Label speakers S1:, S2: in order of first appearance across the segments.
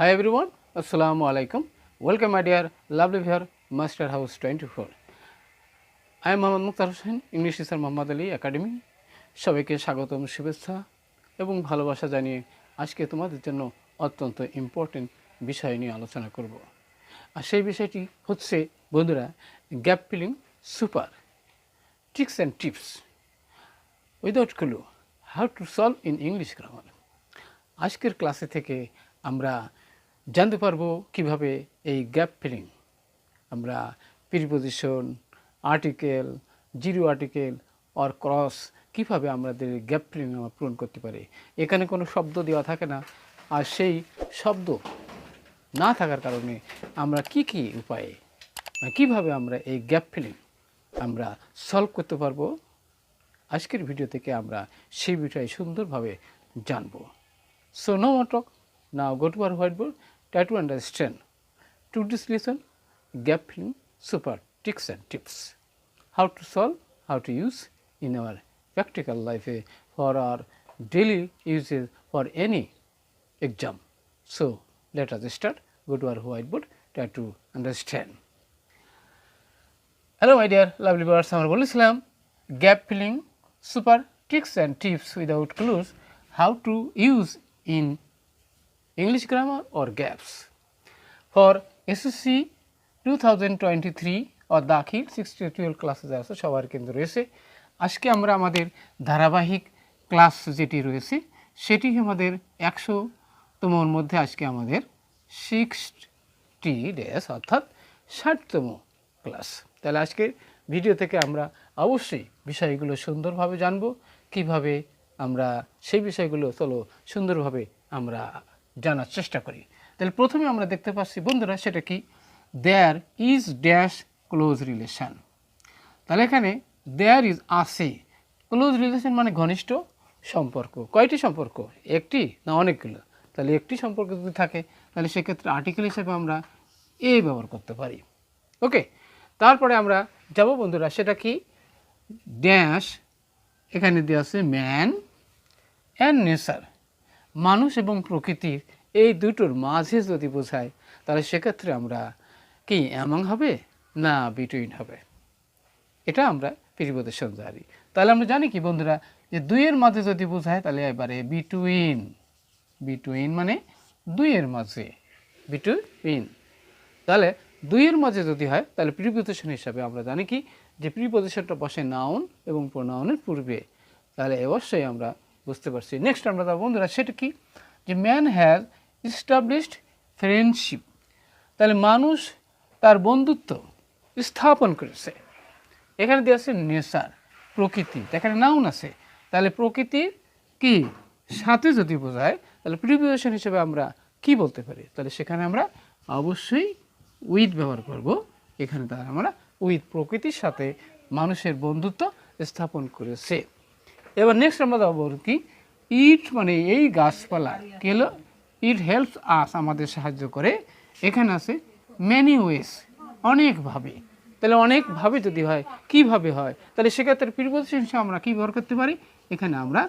S1: Hi everyone, Assalamu alaikum. Welcome my dear lovely viewer, Master House 24. I am Mohammad Mukhtar Hussain, English teacher Muhammad Ali Academy. সবাইকে স্বাগতম শুভেচ্ছা এবং ভালোবাসা জানিয়ে আজকে তোমাদের জন্য অত্যন্ত ইম্পর্টেন্ট বিষয় নিয়ে আলোচনা করব। আর সেই বিষয়টি হচ্ছে বন্ধুরা gap filling super tricks and tips without clue how to solve in English grammar. আজকের ক্লাসে থেকে আমরা জানতে পারবো কিভাবে এই গ্যাপ ফিলিং আমরা preposition, article, zero article or cross কীভাবে আমাদের গ্যাপ ফিলিং আমরা পূরণ করতে পারি। এখানে কোনো শব্দ দেওয়া থাকে না, আর সেই শব্দ না থাকার কারণে আমরা কি উপায়ে কিভাবে আমরা এই গ্যাপ ফিলিং আমরা সলভ করতে পারবো, আজকের ভিডিও থেকে আমরা সেই বিষয়ে সুন্দরভাবে জানব। So no more talk, now go to our whiteboard, try to understand to this lesson gap filling super tricks and tips, how to solve, how to use in our practical life for our daily uses for any exam. So let us start. Go to our whiteboard, try to understand. Hello my dear lovely viewers, আমরা বলেছিলাম gap filling super tricks and tips without clues, how to use in English grammar or gaps. For SSC 2023 or দাখিল 6-12 ক্লাসে আছে সবার কিন্তু রয়েছে। আজকে আমরা আমাদের ধারাবাহিক ক্লাস যেটি রয়েছে সেটি আমাদের 100তমর মধ্যে আজকে আমাদের 60 ডেজ অর্থাৎ 60তম ক্লাস। তাহলে আজকের ভিডিও থেকে আমরা অবশ্যই বিষয়গুলো সুন্দরভাবে জানব, কিভাবে আমরা সেই বিষয়গুলো চলো সুন্দরভাবে আমরা জানার চেষ্টা করি। তাহলে প্রথমে আমরা দেখতে পাচ্ছি বন্ধুরা সেটা কি, there is dash close relation. তাহলে এখানে দেয়ার ইজ আছে, ক্লোজ রিলেশন মানে ঘনিষ্ঠ সম্পর্ক। কয়টি সম্পর্ক? একটি না অনেকগুলো? তাহলে একটি সম্পর্ক যদি থাকে তাহলে সেক্ষেত্রে আর্টিকেল হিসেবে আমরা এ ব্যবহার করতে পারি। ওকে, তারপরে আমরা যাব বন্ধুরা সেটা কি, ড্যাশ এখানে দেওয়া আছে ম্যান অ্যান্ড নেচার, মানুষ এবং প্রকৃতির এই দুটোর মাঝে যদি বোঝায় তাহলে সেক্ষেত্রে আমরা কি অ্যামং হবে না বিটুইন হবে, এটা আমরা প্রিপোজিশন জানি। তাহলে আমরা জানি কি বন্ধুরা যে দুইয়ের মাঝে যদি বোঝায় তাহলে এবারে বিটুইন, বিটুইন মানে দুইয়ের মাঝে, বিটুইন। তাহলে দুইয়ের মাঝে যদি হয় তাহলে প্রিপোজিশন হিসাবে আমরা জানি কি যে প্রিপোজিশনটা বসে নাউন এবং প্রোনাউনের পূর্বে। তাহলে অবশ্যই আমরা বুঝতে পারছি। নেক্সট আমরা যাবো বন্ধুরা সেটা কি, যে ম্যান হ্যাজ এস্টাবলিশড ফ্রেন্ডশিপ। তাহলে মানুষ তার বন্ধুত্ব স্থাপন করেছে। এখানে দেওয়া আছে নেচার, প্রকৃতি, এখানে নাউন আছে। তাহলে প্রকৃতির কি সাথে যদি বোঝায় তাহলে প্রিপোজিশন হিসেবে আমরা কি বলতে পারি, তাহলে সেখানে আমরা অবশ্যই উইথ ব্যবহার করব। এখানে তাহলে আমরা উইথ, প্রকৃতির সাথে মানুষের বন্ধুত্ব স্থাপন করেছে। এবার নেক্সট আমরা যাবো কি, ইট মানে এই গাছপালা, কেলো ইট হেল্পস আস আমাদের সাহায্য করে। এখানে আছে মেনি ওয়েস অনেকভাবে। তাহলে অনেকভাবে যদি হয় কিভাবে হয় তাহলে সেক্ষেত্রে প্রিপোজিশন হিসেবে আমরা কী ব্যবহার করতে পারি, এখানে আমরা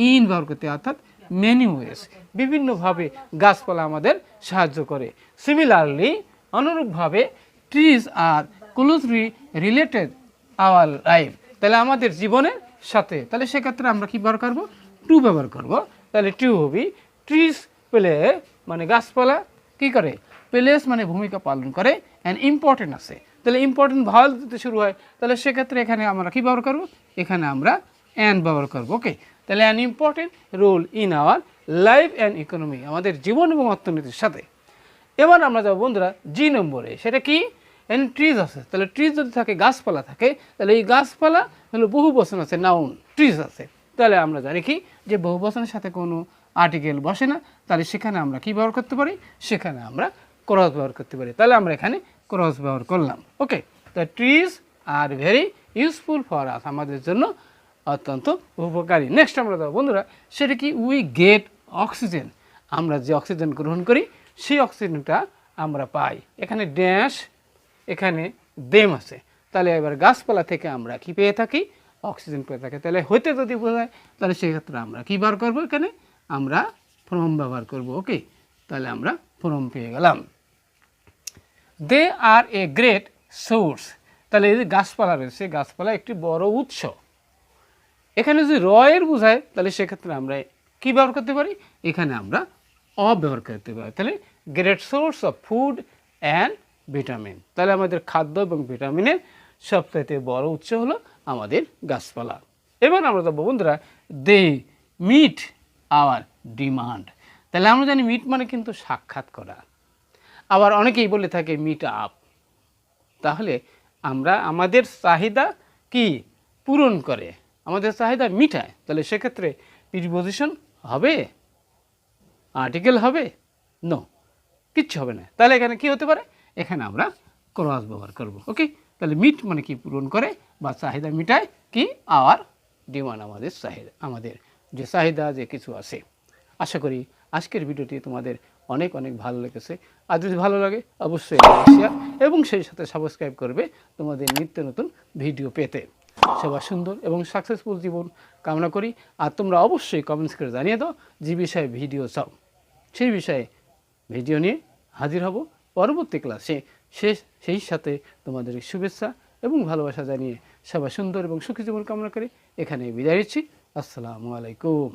S1: ইন ব্যবহার করতে, অর্থাৎ মেনি ওয়েস বিভিন্নভাবে গাছপালা আমাদের সাহায্য করে। সিমিলারলি অনুরূপভাবে trees are closely related our life, তাহলে আমাদের জীবনের সাথে, তাহলে সেক্ষেত্রে আমরা কী ব্যবহার করবো, টু ব্যবহার করব। তাহলে টু হবি ট্রিজ প্লে মানে গাছপালা কী করে, প্লেস মানে ভূমিকা পালন করে, অ্যান্ড ইম্পর্টেন্ট আছে। তাহলে ইম্পর্টেন্ট ভাওয়াল দিতে শুরু হয় তাহলে সেক্ষেত্রে এখানে আমরা কী ব্যবহার করব, এখানে আমরা অ্যান্ড ব্যবহার করব। ওকে, তাহলে an important role in our life and economy, আমাদের জীবন এবং অর্থনীতির সাথে। এবার আমরা যাবো বন্ধুরা জি নম্বরে, সেটা কি, অ্যান্ড ট্রিজ আছে। তাহলে ট্রিজ যদি থাকে, গাছপালা থাকে, তাহলে এই গাছপালা হলো বহু বচন আছে, নাউন ট্রিজ আছে। তাহলে আমরা জানি কি যে বহু বচনের সাথে কোনো আর্টিকেল বসে না, তাহলে সেখানে আমরা কি ব্যবহার করতে পারি, সেখানে আমরা ক্রস ব্যবহার করতে পারি। তাহলে আমরা এখানে ক্রস ব্যবহার করলাম। Okay, the trees are very useful for us, আমাদের জন্য অত্যন্ত উপকারী। নেক্সট আমরা যাবো বন্ধুরা সেটা কি, উই গেট অক্সিজেন, আমরা যে অক্সিজেন গ্রহণ করি সেই অক্সিজেনটা আমরা পাই। এখানে ড্যাশ, এখানে দেম আছে। তাহলে এবার গাছপালা থেকে আমরা কি পেয়ে থাকি, অক্সিজেন পেয়ে থাকি। তাহলে হইতে যদি বোঝায় তাহলে সেক্ষেত্রে আমরা কী ব্যবহার করবো, এখানে আমরা ফ্রম ব্যবহার করব। ওকে, তাহলে আমরা ফ্রম পেয়ে গেলাম। দে আর এ গ্রেট সোর্স, তাহলে এই যে গাছপালা রয়েছে, গাছপালা একটি বড় উৎস। এখানে যদি র এর বোঝায় তাহলে সেক্ষেত্রে আমরা কি ব্যবহার করতে পারি, এখানে আমরা অফ ব্যবহার করতে পারি। তাহলে great source of food and vitamin, তাহলে আমাদের খাদ্য এবং ভিটামিনের সবচাইতে বড় উৎস হলো আমাদের গাছপালা। এবার আমরা তো বন্ধুরা দে মিট আওয়ার ডিমান্ড, তাহলে আমরা জানি মিট মানে কিন্তু সাক্ষাৎ করা, আবার অনেকেই বলে থাকে মিট আপ। তাহলে আমরা আমাদের চাহিদা কি পূরণ করে, আমাদের চাহিদা মিটায়, তাহলে সেক্ষেত্রে প্রিপজিশন হবে, আর্টিকেল হবে, নো, কিচ্ছু হবে না। তাহলে এখানে কি হতে পারে, এখানে আমরা ক্লজ ব্যবহার করব। ওকে, তাহলে মিট মানে কি পূরণ করে বা চাহিদা মিটায়, কি আওয়ার ডিমান্ড আমাদের চাহিদা, আমাদের যে চাহিদা যে কিছু আছে। আশা করি আজকের ভিডিওটি তোমাদের অনেক অনেক ভালো লেগেছে। আর যদি ভালো লাগে অবশ্যই শেয়ার এবং সেই সাথে সাবস্ক্রাইব করবে তোমাদের নিত্য নতুন ভিডিও পেতে। সবার সুন্দর এবং সাকসেসফুল জীবন কামনা করি। আর তোমরা অবশ্যই কমেন্টস করে জানিয়ে দাও যে বিষয়ে ভিডিও চাও, সেই বিষয়ে ভিডিও নিয়ে হাজির হব পরবর্তী ক্লাসে। সেই সাথে তোমাদের শুভেচ্ছা এবং ভালোবাসা জানিয়ে সবার সুন্দর এবং সুখী জীবন কামনা করে এখানে বিদায় নিচ্ছি। আসসালামু আলাইকুম।